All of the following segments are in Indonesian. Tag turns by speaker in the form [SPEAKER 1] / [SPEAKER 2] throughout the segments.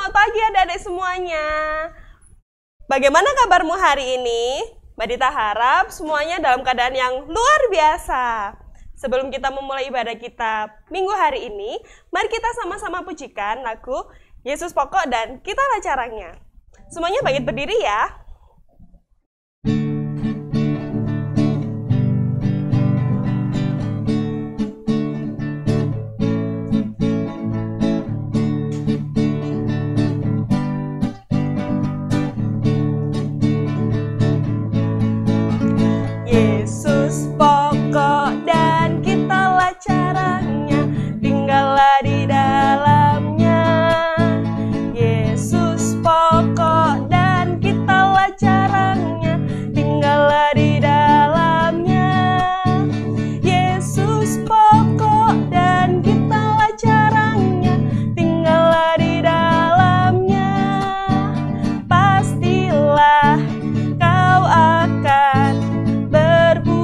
[SPEAKER 1] Selamat pagi adik-adik semuanya. Bagaimana kabarmu hari ini? Mbak Dita harap semuanya dalam keadaan yang luar biasa. Sebelum kita memulai ibadah kita minggu hari ini, mari kita sama-sama pujikan lagu Yesus Pokok dan Kitalah Caranya. Semuanya bangkit berdiri ya. Yesus pokok dan kitalah caranya, tinggallah di dalamnya. Yesus pokok dan kitalah caranya, tinggallah di dalamnya. Yesus pokok dan kitalah caranya, tinggallah di dalamnya. Pastilah kau akan berbuah.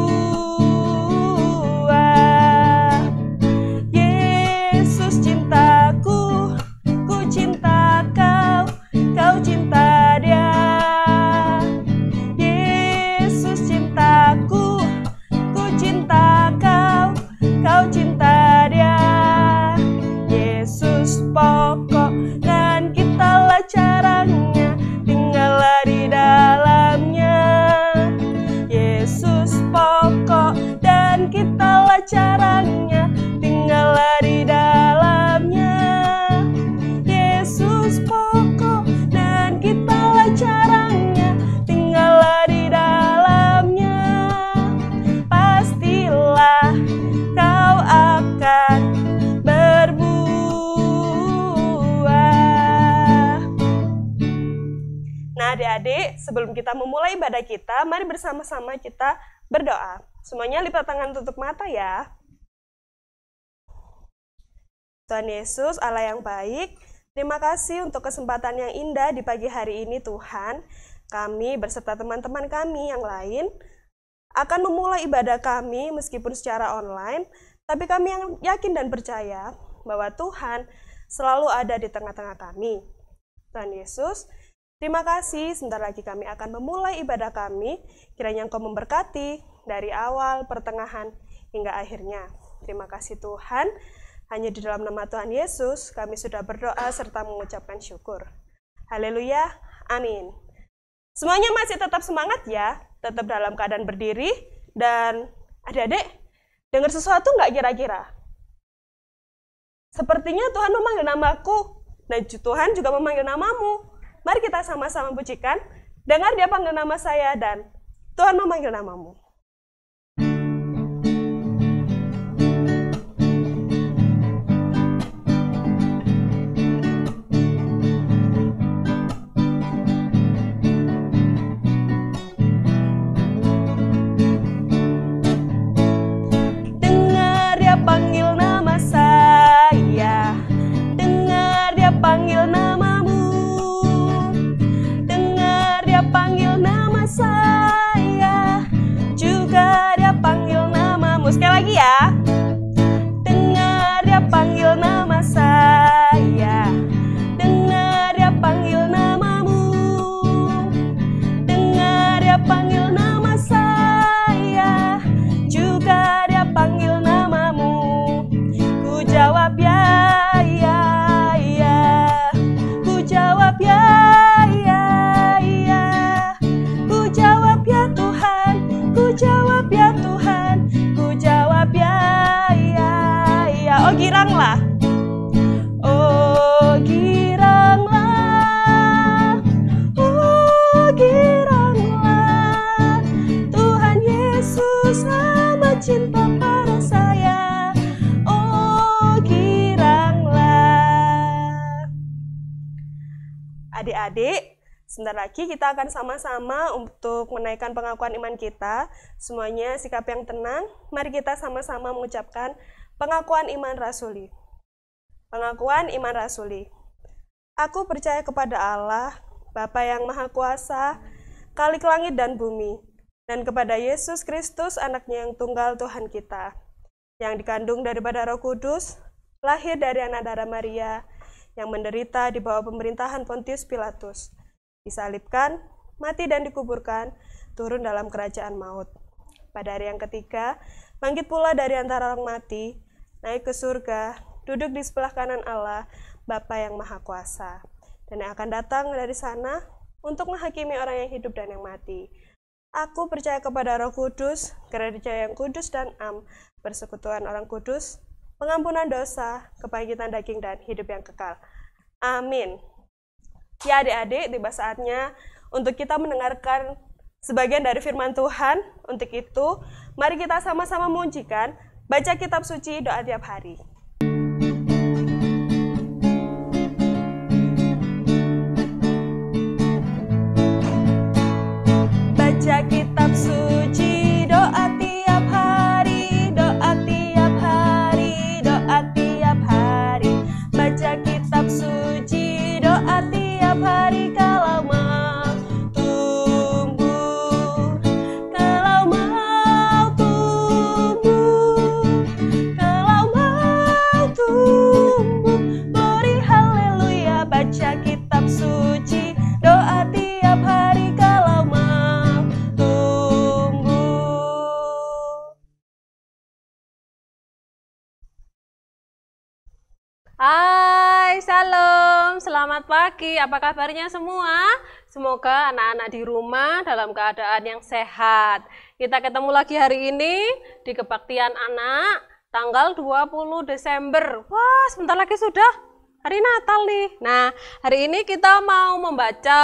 [SPEAKER 1] Yesus cintaku, ku cinta kau, kau cinta Dia. Yesus cintaku, ku cinta kau, kau cinta Dia. Yesus pokok dan kitalah caranya, tinggallah di dalamnya. Yesus pokok dan kitalah caranya, tinggallah di dalamnya. Yesus pokok dan kitalah caranya, tinggallah di dalamnya. Pastilah kau akan berbuah. Nah adik-adik, sebelum kita memulai ibadah kita, mari bersama-sama kita berdoa. Semuanya lipat tangan, tutup mata ya. Tuhan Yesus, Allah yang baik, terima kasih untuk kesempatan yang indah di pagi hari ini Tuhan. Kami beserta teman-teman kami yang lain akan memulai ibadah kami meskipun secara online, tapi kami yang yakin dan percaya bahwa Tuhan selalu ada di tengah-tengah kami. Tuhan Yesus, terima kasih, sebentar lagi kami akan memulai ibadah kami. Kiranya Engkau memberkati dari awal, pertengahan, hingga akhirnya. Terima kasih Tuhan. Hanya di dalam nama Tuhan Yesus, kami sudah berdoa serta mengucapkan syukur. Haleluya, amin. Semuanya masih tetap semangat ya, tetap dalam keadaan berdiri. Dan adik-adik, dengar sesuatu nggak kira-kira? Sepertinya Tuhan memanggil namaku, dan Tuhan juga memanggil namamu. Mari kita sama-sama pujikan. Dengar Dia panggil nama saya dan Tuhan memanggil namamu. Dengar Dia panggil nama saya. Dengar Dia panggil namamu. Panggil nama saya, juga Dia panggil namamu. Sekali lagi ya. Dengar Dia panggil nama saya. Dengar Dia panggil namamu. Dengar Dia panggil nama saya, juga Dia panggil namamu. Ku jawab ya, ya, ya. Ku jawab ya. Jawab ya Tuhan, ku jawab ya, ya, ya. Oh giranglah, oh giranglah, oh giranglah. Tuhan Yesus amat cinta pada saya, oh giranglah. Adik-adik, sebentar lagi kita akan sama-sama untuk menaikkan pengakuan iman kita. Semuanya sikap yang tenang. Mari kita sama-sama mengucapkan pengakuan iman rasuli. Pengakuan iman rasuli. Aku percaya kepada Allah, Bapa yang Maha Kuasa, Khalik langit dan bumi, dan kepada Yesus Kristus, anaknya yang tunggal Tuhan kita, yang dikandung daripada Roh Kudus, lahir dari anak darah Maria, yang menderita di bawah pemerintahan Pontius Pilatus, disalibkan, mati dan dikuburkan, turun dalam kerajaan maut. Pada hari yang ketiga, bangkit pula dari antara orang mati, naik ke surga, duduk di sebelah kanan Allah, Bapa yang Maha Kuasa, dan yang akan datang dari sana untuk menghakimi orang yang hidup dan yang mati. Aku percaya kepada Roh Kudus, gereja yang kudus dan am, persekutuan orang kudus, pengampunan dosa, kebangkitan daging dan hidup yang kekal. Amin. Ya adik-adik, tiba saatnya untuk kita mendengarkan sebagian dari firman Tuhan. Untuk itu, mari kita sama-sama memujikan, baca kitab suci, doa tiap hari. Baca kitab suci, doa tiap hari, doa tiap hari, doa tiap hari. Baca kitab suci, doa tiap hari, kalau mau tumbuh, kalau mau tumbuh, kalau mau tumbuh, beri haleluya. Baca kitab suci, doa tiap hari, kalau mau
[SPEAKER 2] Hai, Shalom, selamat pagi, apa kabarnya semua? Semoga anak-anak di rumah dalam keadaan yang sehat. Kita ketemu lagi hari ini di Kebaktian Anak, tanggal 20 Desember. Wah, sebentar lagi sudah hari Natal nih. Nah, hari ini kita mau membaca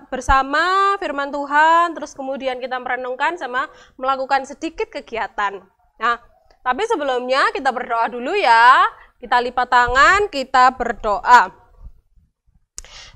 [SPEAKER 2] bersama firman Tuhan, terus kemudian kita merenungkan sama melakukan sedikit kegiatan. Nah, tapi sebelumnya kita berdoa dulu ya. Kita lipat tangan, kita berdoa.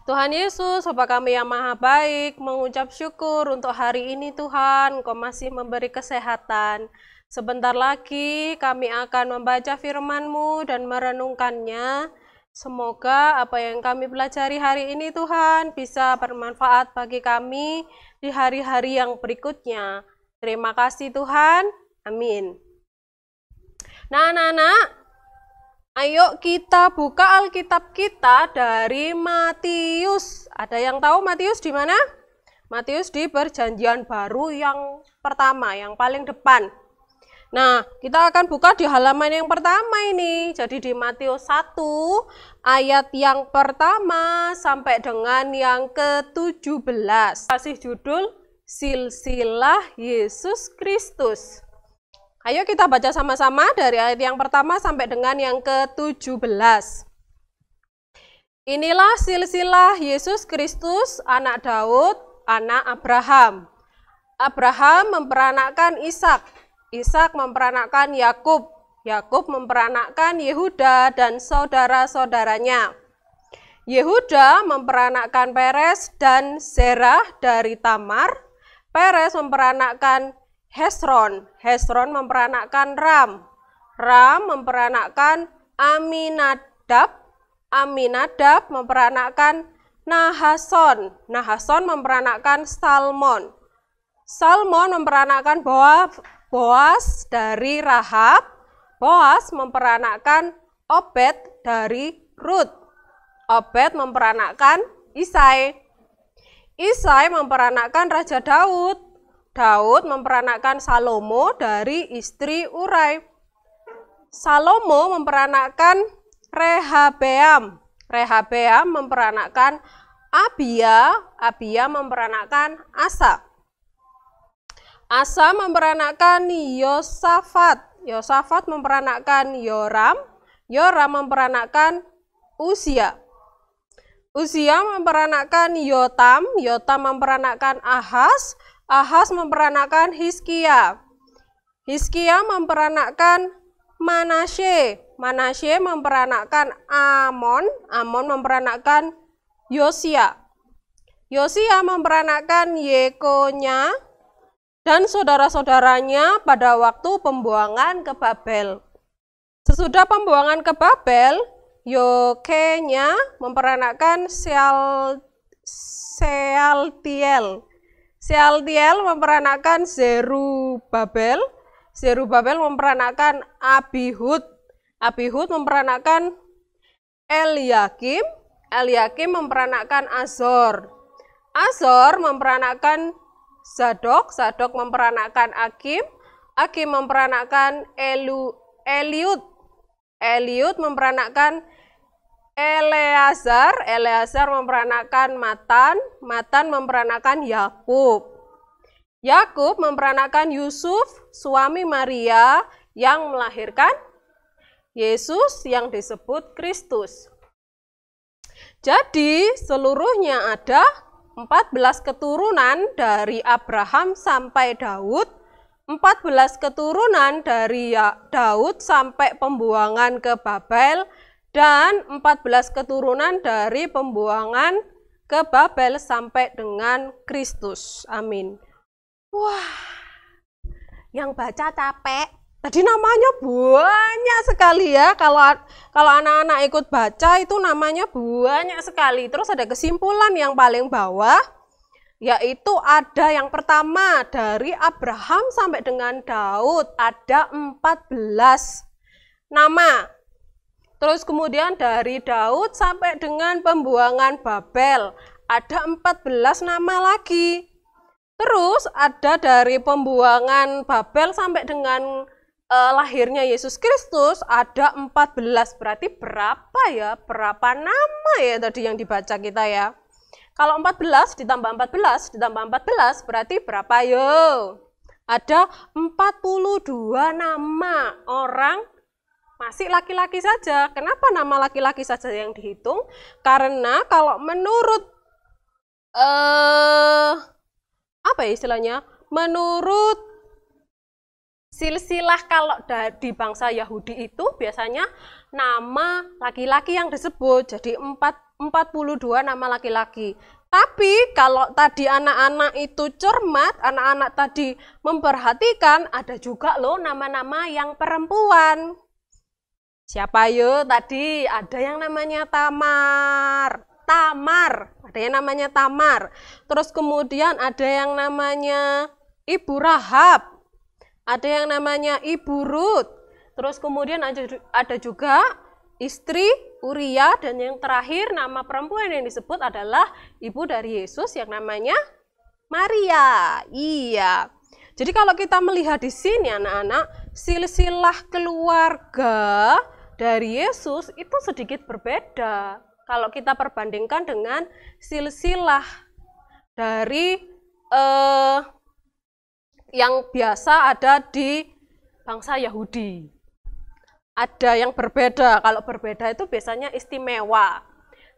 [SPEAKER 2] Tuhan Yesus, Bapa kami yang maha baik, mengucap syukur untuk hari ini Tuhan, Engkau masih memberi kesehatan. Sebentar lagi kami akan membaca firman-Mu dan merenungkannya. Semoga apa yang kami pelajari hari ini Tuhan bisa bermanfaat bagi kami di hari-hari yang berikutnya. Terima kasih Tuhan, amin. Nah anak-anak, ayo kita buka Alkitab kita dari Matius. Ada yang tahu Matius di mana? Matius di Perjanjian Baru yang pertama, yang paling depan. Nah, kita akan buka di halaman yang pertama ini. Jadi di Matius 1 ayat yang pertama sampai dengan yang ke-17. Kasih judul Silsilah Yesus Kristus. Ayo kita baca sama-sama dari ayat yang pertama sampai dengan yang ke-17. Inilah silsilah Yesus Kristus, anak Daud, anak Abraham. Abraham memperanakkan Ishak, Ishak memperanakkan Yakub, Yakub memperanakkan Yehuda dan saudara-saudaranya. Yehuda memperanakkan Peres dan Zerah dari Tamar. Peres memperanakkan Hesron, Hesron memperanakkan Ram, Ram memperanakkan Aminadab, Aminadab memperanakkan Nahason, Nahason memperanakkan Salmon, Salmon memperanakkan Boas dari Rahab, Boas memperanakkan Obed dari Rut, Obed memperanakkan Isai, Isai memperanakkan Raja Daud, Daud memperanakkan Salomo dari istri Urai. Salomo memperanakkan Rehabeam. Rehabeam memperanakkan Abia. Abia memperanakkan Asa. Asa memperanakkan Yosafat. Yosafat memperanakkan Yoram. Yoram memperanakkan Uzia. Uzia memperanakkan Yotam. Yotam memperanakkan Ahaz. Ahaz memperanakkan Hizkia. Hizkia memperanakkan Manasye. Manasye memperanakkan Amon. Amon memperanakkan Yosia. Yosia memperanakkan Yekonya dan saudara-saudaranya pada waktu pembuangan ke Babel. Sesudah pembuangan ke Babel, Yokenya memperanakkan Sealtiel. Sealtiel memperanakkan Zerubabel. Zerubabel memperanakkan Abihud. Abihud memperanakkan Eliakim. Eliakim memperanakkan Azor. Azor memperanakkan Zadok. Zadok memperanakkan Akim. Akim memperanakkan Eliud. Eliud memperanakkan Eleazar. Eleazar memperanakkan Matan. Matan memperanakkan Yakub. Yakub memperanakkan Yusuf, suami Maria yang melahirkan Yesus yang disebut Kristus. Jadi seluruhnya ada 14 keturunan dari Abraham sampai Daud, 14 keturunan dari Daud sampai pembuangan ke Babel, dan 14 keturunan dari pembuangan ke Babel sampai dengan Kristus. Amin. Wah, yang baca capek. Tadi namanya banyak sekali ya. Kalau anak-anak ikut baca itu namanya banyak sekali. Terus ada kesimpulan yang paling bawah, yaitu ada yang pertama dari Abraham sampai dengan Daud ada 14 nama. Terus kemudian dari Daud sampai dengan pembuangan Babel ada 14 nama lagi. Terus ada dari pembuangan Babel sampai dengan lahirnya Yesus Kristus ada 14. Berarti berapa ya? Berapa nama ya tadi yang dibaca kita ya? Kalau 14 ditambah 14 ditambah 14 berarti berapa yo? Ada 42 nama orang masih laki-laki saja. Kenapa nama laki-laki saja yang dihitung? Karena kalau menurut apa ya istilahnya? Menurut silsilah kalau di bangsa Yahudi itu biasanya nama laki-laki yang disebut. Jadi 42 nama laki-laki. Tapi kalau tadi anak-anak itu cermat, anak-anak tadi memperhatikan, ada juga loh nama-nama yang perempuan. Siapa yo tadi? Ada yang namanya Tamar. Ada yang namanya Tamar. Terus kemudian ada yang namanya Ibu Rahab. Ada yang namanya Ibu Rut. Terus kemudian ada juga istri Uria, dan yang terakhir nama perempuan yang disebut adalah ibu dari Yesus yang namanya Maria. Iya. Jadi kalau kita melihat di sini anak-anak, silsilah keluarga dari Yesus itu sedikit berbeda. Kalau kita perbandingkan dengan silsilah dari yang biasa ada di bangsa Yahudi. Ada yang berbeda. Kalau berbeda itu biasanya istimewa.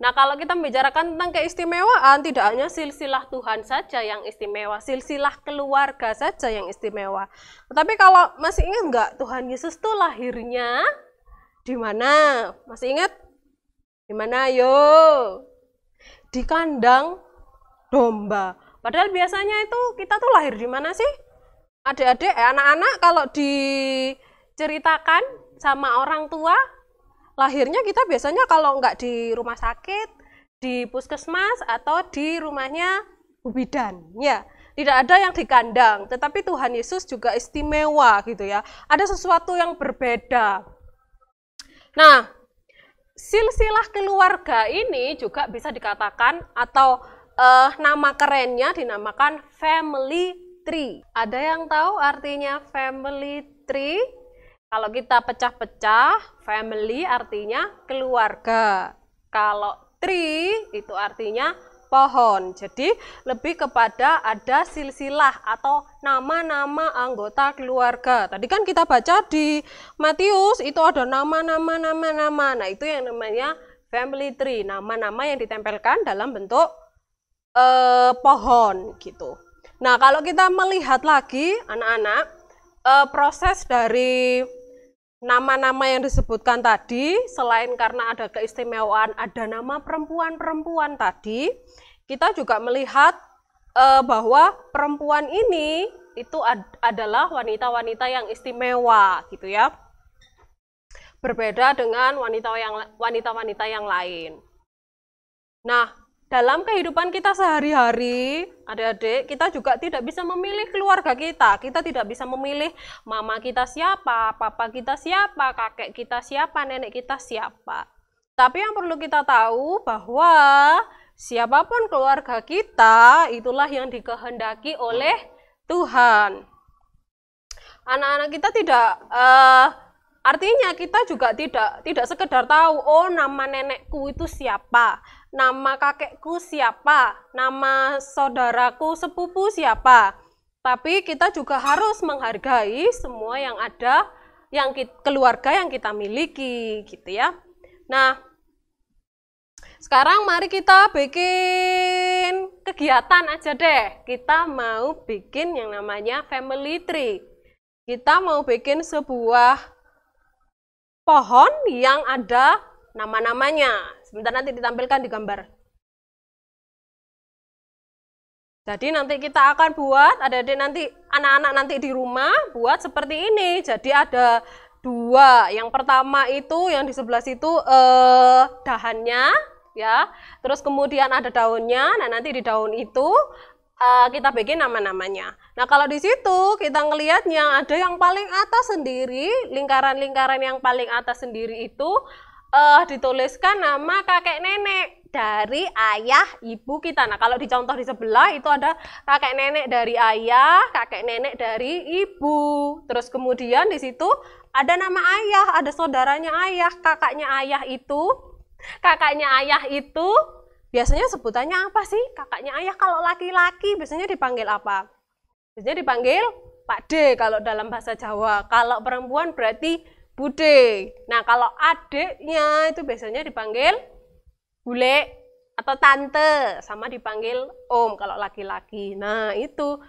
[SPEAKER 2] Nah, kalau kita membicarakan tentang keistimewaan, tidak hanya silsilah Tuhan saja yang istimewa, silsilah keluarga saja yang istimewa. Tetapi kalau masih ingat nggak, Tuhan Yesus tuh lahirnya di mana? Masih ingat? Di mana yo? Di kandang domba. Padahal biasanya itu kita tuh lahir di mana sih? Adik-adik, anak-anak kalau diceritakan sama orang tua, lahirnya kita biasanya kalau nggak di rumah sakit, di puskesmas, atau di rumahnya Bu Bidan. Ya, tidak ada yang di kandang, tetapi Tuhan Yesus juga istimewa gitu ya. Ada sesuatu yang berbeda. Nah, silsilah keluarga ini juga bisa dikatakan atau nama kerennya dinamakan family tree. Ada yang tahu artinya family tree? Kalau kita pecah-pecah, family artinya keluarga. Kalau tree itu artinya pohon. Jadi lebih kepada ada silsilah atau nama-nama anggota keluarga. Tadi kan kita baca di Matius itu ada nama-nama. Nah, itu yang namanya family tree, nama-nama yang ditempelkan dalam bentuk pohon gitu. Nah, kalau kita melihat lagi anak-anak, proses dari nama-nama yang disebutkan tadi, selain karena ada keistimewaan, ada nama perempuan-perempuan tadi, kita juga melihat bahwa perempuan ini itu adalah wanita-wanita yang istimewa gitu ya. Berbeda dengan wanita-wanita yang lain. Nah, dalam kehidupan kita sehari-hari, adik-adik, kita juga tidak bisa memilih keluarga kita. Kita tidak bisa memilih mama kita siapa, papa kita siapa, kakek kita siapa, nenek kita siapa. Tapi yang perlu kita tahu bahwa siapapun keluarga kita, itulah yang dikehendaki oleh Tuhan. Anak-anak kita tidak, artinya kita juga tidak sekedar tahu, oh nama nenekku itu siapa, nama kakekku siapa, nama saudaraku sepupu siapa. Tapi kita juga harus menghargai semua yang ada, keluarga yang kita miliki, gitu ya. Nah, sekarang mari kita bikin kegiatan aja deh. Kita mau bikin yang namanya family tree. Kita mau bikin sebuah pohon yang ada nama-namanya. Sebentar nanti ditampilkan di gambar. Jadi nanti kita akan buat, adik-adik nanti, anak-anak nanti di rumah buat seperti ini. Jadi ada 2. Yang pertama itu yang di sebelah situ dahannya, ya. Terus kemudian ada daunnya. Nah nanti di daun itu kita bikin nama-namanya. Nah kalau di situ kita ngelihatnya ada yang paling atas sendiri, lingkaran-lingkaran yang paling atas sendiri itu dituliskan nama kakek nenek dari ayah ibu kita. Nah kalau dicontoh di sebelah itu ada kakek nenek dari ayah, kakek nenek dari ibu. Terus kemudian di situ ada nama ayah, ada saudaranya ayah, kakaknya ayah itu biasanya sebutannya apa sih? Kakaknya ayah kalau laki-laki biasanya dipanggil apa? Biasanya dipanggil Pak D kalau dalam bahasa Jawa. Kalau perempuan berarti Bude. Nah kalau adiknya itu biasanya dipanggil Bule atau Tante, sama dipanggil Om kalau laki-laki. Nah itu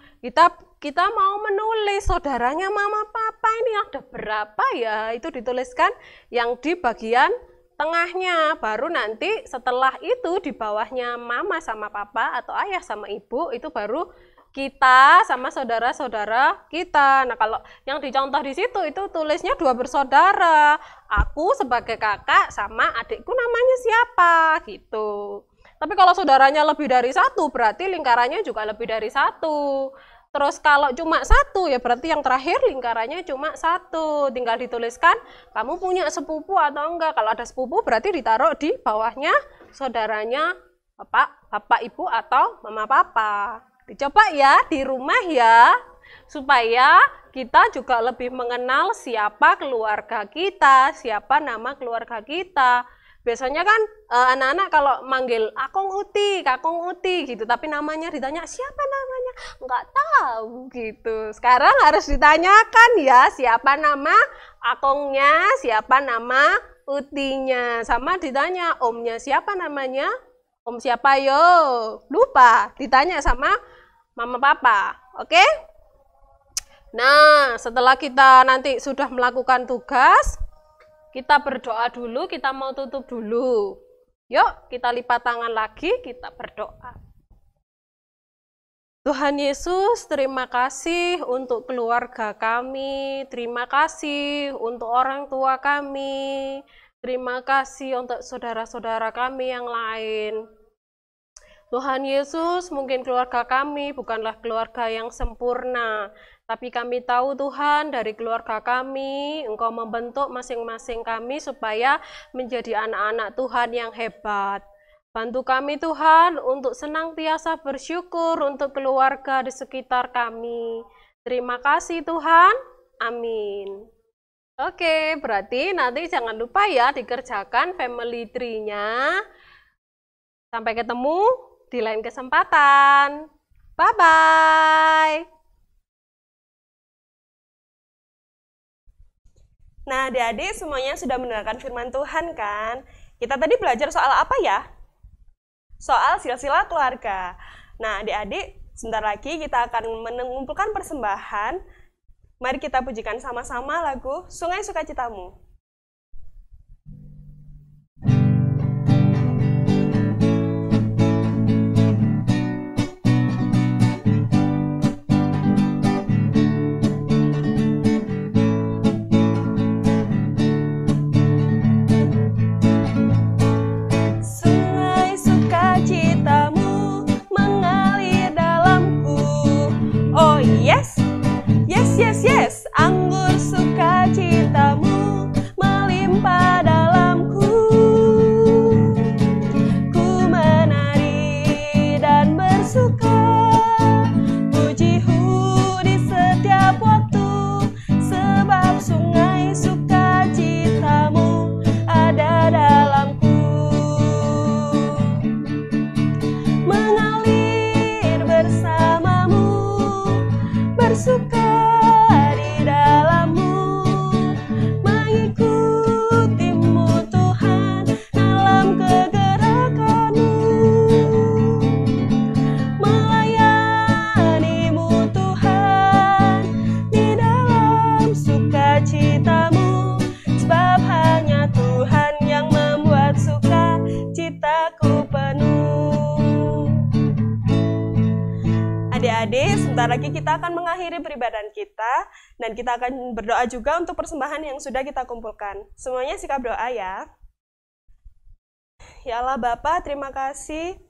[SPEAKER 2] kita mau menulis saudaranya mama papa ini ada berapa ya? Itu dituliskan yang di bagian tengahnya, baru nanti setelah itu di bawahnya mama sama papa atau ayah sama ibu itu baru kita sama saudara-saudara kita. Nah kalau yang dicontoh di situ itu tulisnya 2 bersaudara, aku sebagai kakak sama adikku namanya siapa gitu. Tapi kalau saudaranya lebih dari 1 berarti lingkarannya juga lebih dari 1. Terus kalau cuma 1 ya berarti yang terakhir lingkarannya cuma 1. Tinggal dituliskan kamu punya sepupu atau enggak. Kalau ada sepupu berarti ditaruh di bawahnya saudaranya bapak ibu atau mama papa. Dicoba ya di rumah ya, supaya kita juga lebih mengenal siapa keluarga kita, siapa nama keluarga kita. Biasanya kan anak-anak kalau manggil Akong Uti, Kakong Uti gitu, tapi namanya ditanya siapa namanya, nggak tahu gitu. Sekarang harus ditanyakan ya siapa nama Akongnya, siapa nama Utinya, sama ditanya omnya siapa namanya, om siapa yo, lupa, ditanya sama mama papa, oke? Nah setelah kita nanti sudah melakukan tugas, kita berdoa dulu, kita mau tutup dulu. Yuk, kita lipat tangan lagi, kita berdoa. Tuhan Yesus, terima kasih untuk keluarga kami, terima kasih untuk orang tua kami, terima kasih untuk saudara-saudara kami yang lain. Tuhan Yesus, mungkin keluarga kami bukanlah keluarga yang sempurna, tapi kami tahu Tuhan dari keluarga kami, Engkau membentuk masing-masing kami supaya menjadi anak-anak Tuhan yang hebat. Bantu kami Tuhan untuk senantiasa bersyukur untuk keluarga di sekitar kami. Terima kasih Tuhan, amin. Oke, berarti nanti jangan lupa ya dikerjakan family tree-nya. Sampai ketemu di lain kesempatan. Bye-bye.
[SPEAKER 1] Nah, adik-adik semuanya sudah mendengarkan firman Tuhan kan? Kita tadi belajar soal apa ya? Soal silsilah keluarga. Nah, adik-adik, sebentar lagi kita akan mengumpulkan persembahan. Mari kita pujikan sama-sama lagu Sungai Sukacitamu. Yes, yes, yes, anggur sukacitamu Sebentar lagi kita akan mengakhiri peribadahan kita dan kita akan berdoa juga untuk persembahan yang sudah kita kumpulkan. Semuanya sikap doa ya. Ya Allah Bapa, terima kasih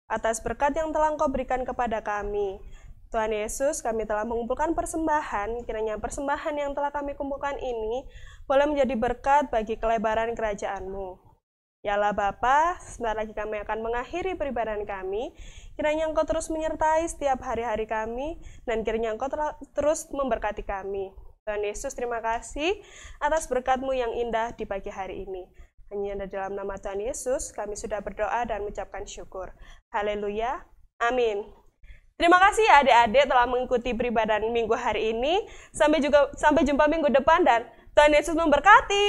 [SPEAKER 1] atas berkat yang telah Engkau berikan kepada kami. Tuhan Yesus, kami telah mengumpulkan persembahan, kiranya persembahan yang telah kami kumpulkan ini boleh menjadi berkat bagi kelebaran kerajaan-Mu. Ya Allah Bapa, sebentar lagi kami akan mengakhiri peribadahan kami. Kiranya Engkau terus menyertai setiap hari-hari kami, dan kiranya Engkau terus memberkati kami. Tuhan Yesus, terima kasih atas berkat-Mu yang indah di pagi hari ini. Hanya dalam nama Tuhan Yesus, kami sudah berdoa dan mengucapkan syukur. Haleluya. Amin. Terima kasih ya adik-adik telah mengikuti peribadahan minggu hari ini. Sampai jumpa minggu depan dan Tuhan Yesus memberkati.